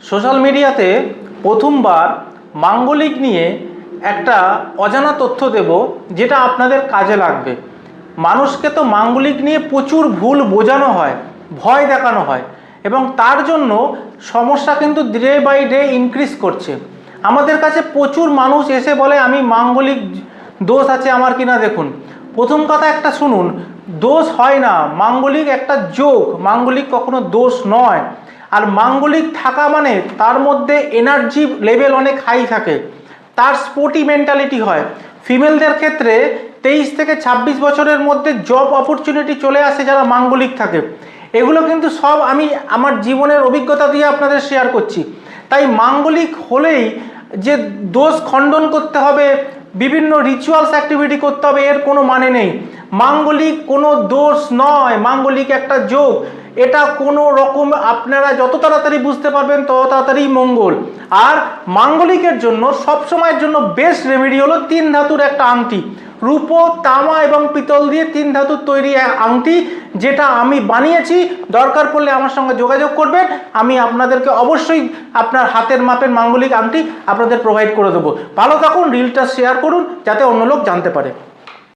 Social মিডিয়াতে প্রথমবার মাঙ্গলিক নিয়ে একটা অজানা তথ্য দেব, যেটা আপনাদের কাজে লাগবে। মানুষকে তো মাঙ্গলিক নিয়ে প্রচুর ভুল বোঝানো হয়, ভয় দেখানো হয়, এবং তার জন্য সমস্যা কিন্তু ডে বাই ডে ইনক্রিজ করছে। আমাদের কাছে প্রচুর মানুষ এসে বলে আমি মাঙ্গলিক দোষ আছে আমার কিনা দেখুন। প্রথম কথা একটা শুনুন, দোষ হয় না, মাঙ্গলিক একটা যোগ, মাঙ্গলিক কখনো দোষ নয়। আর মাঙ্গলিক থাকা মানে তার মধ্যে এনার্জি লেভেল অনেক হাই থাকে, তার স্পোর্টি মেন্টালিটি হয়। ফিমেলদের ক্ষেত্রে 23 থেকে 26 বছরের মধ্যে জব অপরচুনিটি চলে আসে যারা মাঙ্গলিক থাকে। এগুলো কিন্তু সব আমি আমার জীবনের অভিজ্ঞতা দিয়ে আপনাদের শেয়ার করছি। তাই মাঙ্গলিক হলেই যে দোষ খণ্ডন করতে হবে, বিভিন্ন রিচুয়ালস অ্যাক্টিভিটি করতে হবে, এর কোনো মানে নেই। মাঙ্গলিক কোনো দোষ নয়, মাঙ্গলিক একটা যোগ। এটা কোনো রকম আপনারা যত তাড়াতাড়ি বুঝতে পারবেন তত তাড়াতাড়ি মঙ্গল। আর মাঙ্গলিকের জন্য সবসময়ের জন্য বেস্ট রেমেডি হলো 3 ধাতুর একটা আংটি, রূপো, তামা এবং পিতল দিয়ে 3 ধাতুর তৈরি আংটি, যেটা আমি বানিয়েছি। দরকার পড়লে আমার সঙ্গে যোগাযোগ করবেন, আমি আপনাদেরকে অবশ্যই আপনার হাতের মাপের মাঙ্গলিক আংটি আপনাদের প্রোভাইড করে দেবো। ভালো থাকুন, রিলটা শেয়ার করুন যাতে অন্য লোক জানতে পারে।